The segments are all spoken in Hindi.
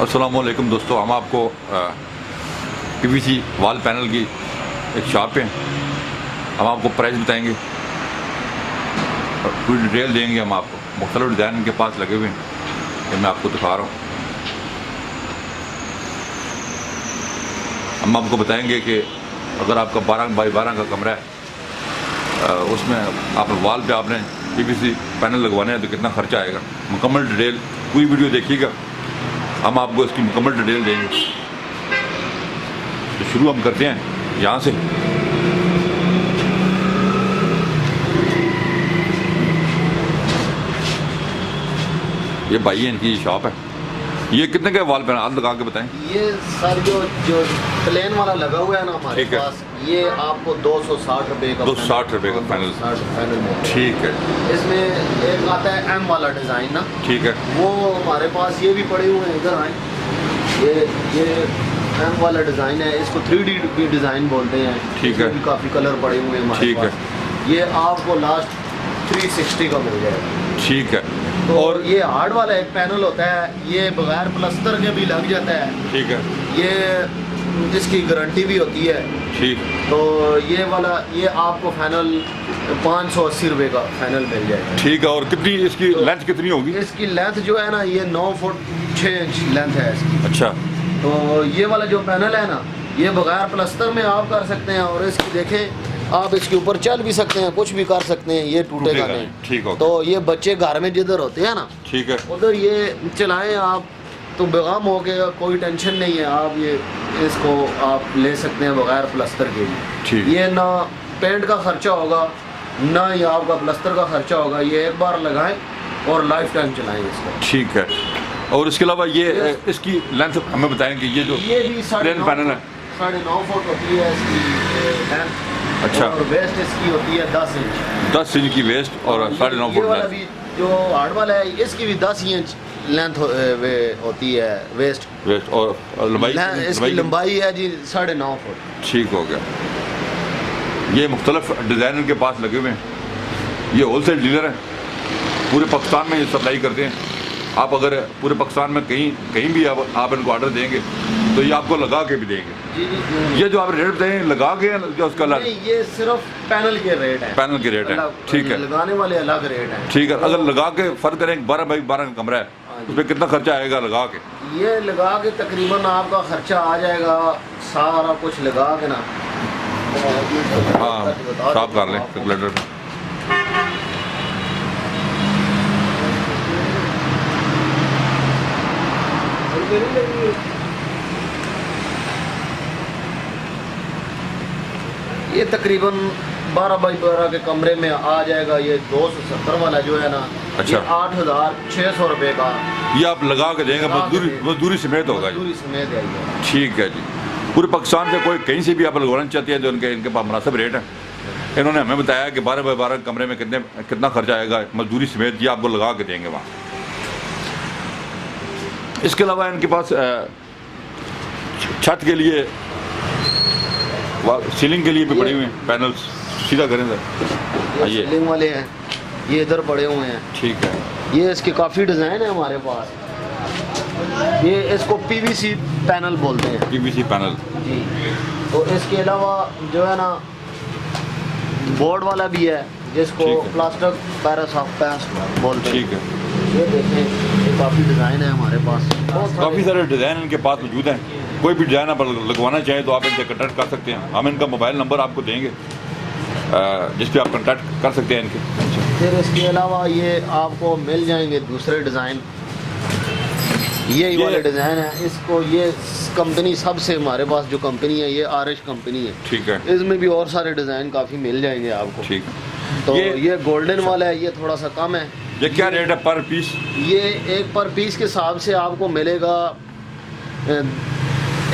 अस्सलामुअलैकुम दोस्तों, हम आपको पीवीसी वॉल पैनल की एक शॉप है। हम आपको प्राइस बताएंगे और पूरी डिटेल देंगे। हम आपको मुख्तलिफ डिज़ाइन इनके पास लगे हुए हैं, ये मैं आपको दिखा रहा हूँ। हम आपको बताएंगे कि अगर आपका 12 बाई 12 का कमरा है, उसमें आप वॉल पे आपने पीवीसी पैनल लगवाने हैं तो कितना खर्चा आएगा। मुकम्मल डिटेल पूरी वीडियो देखिएगा, हम आपको इसकी मुकम्मल डिटेल देंगे। तो शुरू हम करते हैं यहाँ से। ये भाई है, इनकी शॉप है। ये कितने का वॉल पैनल आप लगा के बताएं। ये सर जो प्लेन वाला लगा हुआ है ना हमारे पास, ये आपको 260 रुपये का 260 रुपये का पैनल में। ठीक है। इसमें एक आता है एम वाला डिज़ाइन ना, ठीक है, वो हमारे पास ये भी पड़े हुए हैं। इधर आए, ये एम वाला डिज़ाइन है, इसको 3D भी डिज़ाइन बोलते हैं। ठीक है, काफ़ी कलर पड़े हुए हैं हमारे ठीक पास। है। ये आपको लास्ट 360 का मिल जाएगा। ठीक है। तो और ये हार्ड वाला एक पैनल होता है, ये बगैर प्लस्तर के भी लग जाता है। ठीक है, ये इसकी गारंटी भी होती है। ठीक। तो ये वाला ये आपको फाइनल 580 रुपये का फाइनल मिल जाएगा। ठीक है। और कितनी इसकी लेंथ कितनी होगी? इसकी लेंथ जो है ना, ये 9 फुट 6 इंच लेंथ है इसकी। अच्छा। तो ये वाला जो पैनल है ना, ये बगैर प्लस्तर में आप कर सकते हैं। और इसकी देखें, आप इसके ऊपर चल भी सकते हैं, कुछ भी कर सकते हैं, ये टूटेगा नहीं। ठीक है। तो ये बच्चे घर में जिधर होते हैं ना, ठीक है, उधर ये चलाएं आप, तो बेगम हो गया, कोई टेंशन नहीं है। आप ये इसको आप ले सकते हैं बगैर प्लस्तर के ठीक। भी। ये ना पेंट का खर्चा होगा, ना ही आपका प्लस्तर का खर्चा होगा। ये एक बार लगाएं और लाइफ टाइम चलाएं इसको। ठीक है। और इसके अलावा ये इसकी लेंथ हमें बताएं कि ये जो ये भी प्लेन पैनल है 9.5 फुट होती है इसकी लेंथ। अच्छा। और वेस्ट इसकी होती है 10 इंच। 10 इंच की वेस्ट और 9.5 फुट वाला लेंथ। भी जो हार्ड वाला है, इसकी भी 10 इंच लेंथ होती है वेस्ट। और लंबाई इसकी लंबाई है जी 9.5 फुट। ठीक हो गया। ये मुख्तलिफ डिज़ाइन के पास लगे हुए हैं। ये होलसेल डीलर है, पूरे पाकिस्तान में ये सप्लाई करते हैं। आप अगर पूरे पाकिस्तान में कहीं भी आप इनको ऑर्डर देंगे तो ये आपको लगा के भी देंगे। जी। ये जो आप रेट बताएं लगा के जो उसका अलग? नहीं, ये सिर्फ पैनल के रेट है। पैनल के रेट है। ठीक है। लगाने वाले अलग रेट है। ठीक है। अगर लगा के फर्क करें, 12 बाई 12 का कमरा है, उसमें कितना खर्चा आएगा लगा के? ये लगा के तकरीबन आपका खर्चा आ जाएगा, सारा कुछ लगा के ना। हाँ, साफ कर लें कैलकुलेटर। ये तकरीबन 12 बाई 12 के कमरे में आ जाएगा। ये 270 वाला जो है ना, अच्छा, 8,600 रुपये का। ये आप लगा के देंगे, मजदूरी समेत होगा? मजदूरी समेत आएगा। ठीक है जी। पूरे पाकिस्तान से कोई कहीं से भी आप लगवाना चाहते हैं तो इनके पास मुनासिब रेट है। इन्होंने हमें बताया कि 12 बाई 12 कमरे में कितना खर्चा आएगा मजदूरी समेत, ये आपको लगा के देंगे वहाँ। इसके अलावा इनके पास छत के लिए, सीलिंग के लिए भी पड़े हुए हैं पैनल्स। सीधा करें सर, ये सीलिंग वाले हैं, ये इधर पड़े हुए हैं। ठीक है। ये इसके काफ़ी डिज़ाइन है हमारे पास। ये इसको पीवीसी पैनल बोलते हैं। पीवीसी पैनल जी। तो इसके अलावा जो है ना, बोर्ड वाला भी है, जिसको प्लास्टिक पैरासॉफ्ट बोलते हैं। ठीक है। ये देखें, ये काफ़ी डिज़ाइन है हमारे पास। काफ़ी सारे डिज़ाइन इनके पास मौजूद हैं। कोई भी डिज़ाइन आप लगवाना चाहें तो आप इनसे कॉन्टैक्ट कर सकते हैं। हम इनका मोबाइल नंबर आपको देंगे जिस पे आप कॉन्टैक्ट कर सकते हैं इनके। फिर इसके अलावा ये आपको मिल जाएंगे दूसरे डिज़ाइन। ये वाले डिज़ाइन है, इसको ये कंपनी सबसे हमारे पास जो कंपनी है, ये आरिश कंपनी है। ठीक है। इसमें भी और सारे डिज़ाइन काफ़ी मिल जाएंगे आपको। ठीक। तो ये गोल्डन वाला है, ये थोड़ा सा कम है। ये क्या रेट है पर पीस? ये एक पर पीस के हिसाब से आपको मिलेगा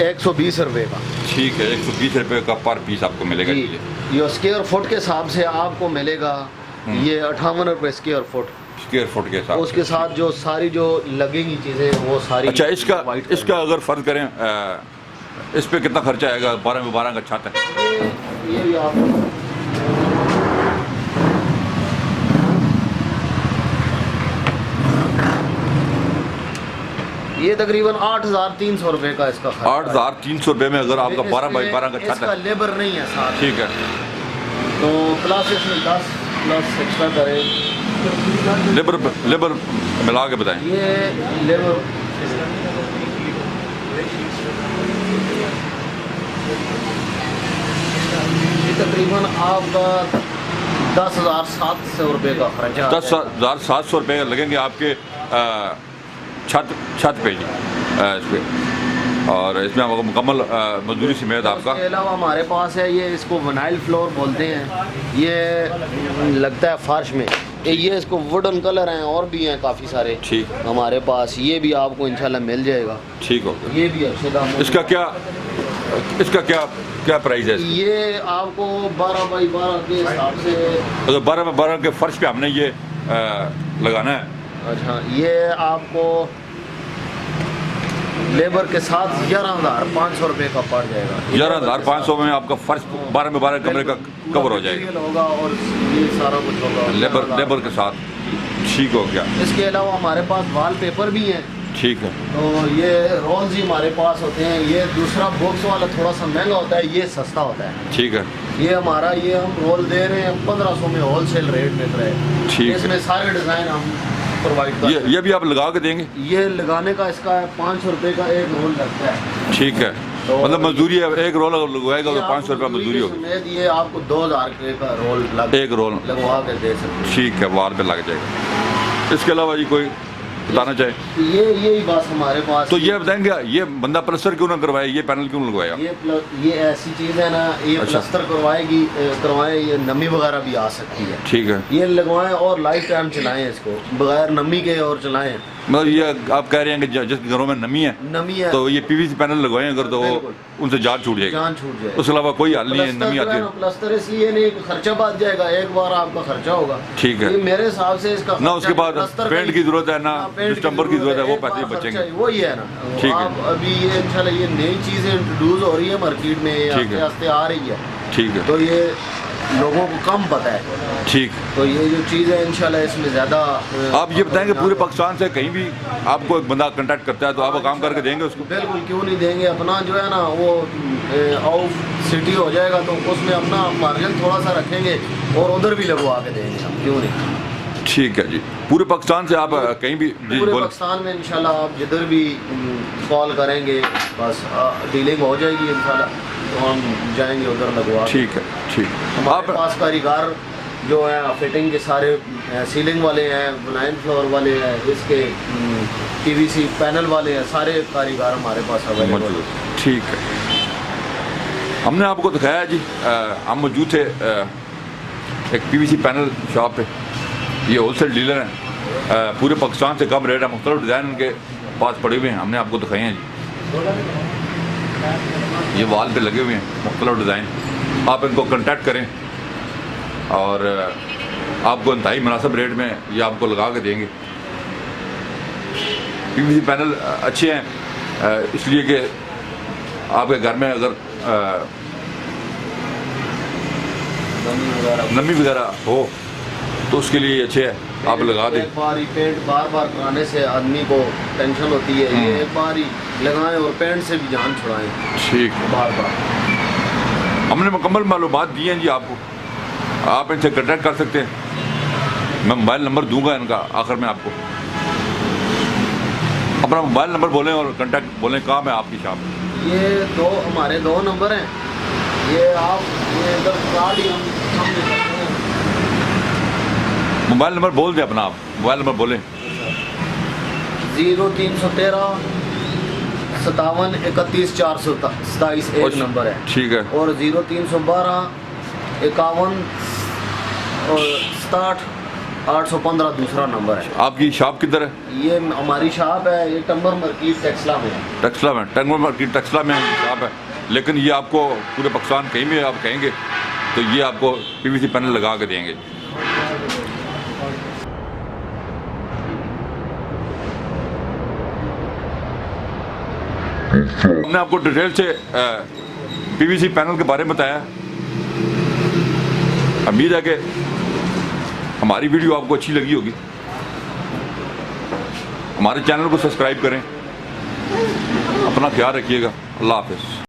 120 रुपये का। ठीक है। 120 रुपये का पर पीस आपको मिलेगा। ये स्क्वायर फुट के हिसाब से आपको मिलेगा ये 58 रुपये स्क्वायर फुट के साथ। उसके साथ जो सारी जो लगेंगी चीज़ें वो सारी। अच्छा, इसका अगर फ़र्ज करें, इस पे कितना खर्चा आएगा? 12 में 12 का छत है। ये भी आप ये तकरीबन 8,300 रुपये का इसका खर्चा है। 8,300 रुपये में अगर आपका 12 बाई 12 का छत इसका है, लेबर नहीं है साथ, ठीक है। तो प्लस इसमें 10 प्लस एक्स्ट्रा करें। लेबर मिला के बताएं। ये लेबर ये तकरीबन आपका 10,700 रुपये का खर्चा है। 10,700 रुपये लगेंगे आपके छत पे जी, इस पे, और इसमें आपको मुकम्मल मजदूरी समेत आपका। इसके अलावा हमारे पास है ये, इसको वनाइल फ्लोर बोलते हैं, ये लगता है फर्श में। ये इसको वुडन कलर हैं और भी हैं काफ़ी सारे, ठीक, हमारे पास ये भी आपको इंशाल्लाह मिल जाएगा। ठीक हो गया। ये भी अच्छे दाम में। इसका क्या क्या प्राइस है? ये आपको 12 बाई 12 के हिसाब से, अगर 12 बाई 12 के फर्श पे हमने ये लगाना है, अच्छा, ये आपको लेबर के साथ 11,500 रुपये का पड़ जाएगा। 11,500 में आपका फर्श 12 में 12 कमरे का कवर हो जाएगा, मटेरियल होगा और ये सारा कुछ होगा लेबर के साथ। ठीक हो गया। इसके अलावा हमारे पास वॉल पेपर भी हैं, ठीक है। तो ये रोल्स ही हमारे पास होते हैं। ये दूसरा बॉक्स वाला थोड़ा सा महंगा होता है, ये सस्ता होता है। ठीक है। ये हमारा, ये हम रोल दे रहे हैं 1500 में, होलसेल रेट मिल रहा है। ठीक है। इसमें सारे डिज़ाइन हम प्रोवाइड कर ये भी आप लगा के देंगे? ये लगाने का इसका 500 रुपये का एक रोल लगता है। ठीक है, तो मतलब मजदूरी है, एक रोल अगर लगवाएगा तो 500 रुपये मजदूरी होगी। समेत ये आपको 2,000 रुपये का रोल एक रोल लगवा के दे सकते ठीक है, वाल पे लग जाएगा। इसके अलावा जी कोई बताना चाहे? यही बात हमारे पास। तो ये बताएंगे, ये बंदा प्लस्तर क्यों ना करवाए, ये पैनल क्यों लगवाया? ये ऐसी चीज़ है ना, ये अच्छा। प्लस्तर करवाएं, ये नमी वगैरह भी आ सकती है। ठीक है। ये लगवाएं और लाइफ टाइम चलाएं इसको, बगैर नमी के और चलाएं। मतलब ये आप कह रहे हैं कि जिस घरों में नमी है तो ये पीवीसी पैनल लगवाएं अगर, तो उनसे जान छूट जाएगी, जान छूट जाएगी। उसके अलावा कोई हल नहीं है, नमी आती है। प्लस्तर इसलिए नहीं, खर्चा बच जाएगा, एक बार आपका खर्चा होगा। ठीक है। ये मेरे हिसाब से इसका ना उसके बाद पेंट की जरूरत है, ना डिस्टेम्बर की जरूरत है, वो पैसे बचेंगे। वही है ना। ठीक है। आप अभी ये इंशाल्लाह ये नई चीज़ें इंट्रोड्यूस हो रही है मार्केट में, ठीक है। आस्ते आस्ते आ रही है, ठीक है। तो ये लोगों को कम पता है। ठीक। तो ये जो चीज़ है इंशाल्लाह इसमें ज़्यादा। आप ये बताएंगे पूरे पाकिस्तान से कहीं भी आपको एक बंदा कांटेक्ट करता है तो आप काम करके देंगे उसको? बिल्कुल, क्यों नहीं देंगे। अपना जो है ना वो आउट सिटी हो जाएगा तो उसमें अपना मार्जिन थोड़ा सा रखेंगे और उधर भी लगवा के देंगे हम, क्यों नहीं। ठीक है जी। पूरे पाकिस्तान से आप कहीं भी जी पूरे बोले? पाकिस्तान में इंशाल्लाह आप जिधर भी कॉल करेंगे बस डीलिंग हो जाएगी इंशाल्लाह, तो हम जाएंगे उधर लगवा। ठीक है, ठीक। हमारे पास कारीगर जो है फिटिंग के सारे, सीलिंग वाले हैं, बनाइन फ्लोर वाले हैं, इसके पीवीसी पैनल वाले हैं, सारे कारीगर हमारे पास अवेलेबल हैं। ठीक है। हमने आपको दिखाया जी, हम मौजूद थे एक पीवीसी पैनल शॉप पे। ये होलसेल डीलर हैं, पूरे पाकिस्तान से कम रेट है, मुख्तलिफ डिज़ाइन उनके पास पड़े हुए हैं, हमने आपको दिखाए हैं जी। ये वाल पे लगे हुए हैं मुख्तलिफ डिज़ाइन। आप इनको कांटेक्ट करें और आपको इंतहाई मुनासिब रेट में ये आपको लगा के देंगे। पीवीसी पैनल अच्छे हैं इसलिए कि आपके घर में अगर नमी वगैरह हो तो उसके लिए अच्छे है, आप लगा दें। एक बार ही पेंट बार बार कराने से आदमी को टेंशन होती है, ये एक बार ही लगाएं और पेंट से भी जान छुड़ाएं। ठीक है। बार बार हमने मुकम्मल मालूमात दी हैं जी आपको, आप इनसे कांटेक्ट कर सकते हैं। मैं मोबाइल नंबर दूंगा इनका आखिर में आपको। अपना मोबाइल नंबर बोलें और कांटेक्ट बोलें, कहाँ है आपकी शॉप? ये हमारे दो नंबर हैं, ये आप ये इधर कार्ड ही हम दे सकते हैं। मोबाइल नंबर बोल दें अपना, आप मोबाइल नंबर बोलें। 0313 57 31 427 एक नंबर है। ठीक है। और 0312 51 और 67 815 दूसरा नंबर है। आपकी शॉप किधर है? ये हमारी शॉप है, ये टम्बर मार्केट टेक्सला में है। टेक्सला में, टंगमर मार्केट टेक्सला में शॉप है, लेकिन ये आपको पूरे पाकिस्तान कहीं भी आप कहेंगे तो ये आपको पीवीसी पैनल लगा के देंगे। हमने आपको डिटेल से पीवीसी पैनल के बारे में बताया। उम्मीद है कि हमारी वीडियो आपको अच्छी लगी होगी। हमारे चैनल को सब्सक्राइब करें अपना ख्याल रखिएगा। अल्लाह हाफिज़।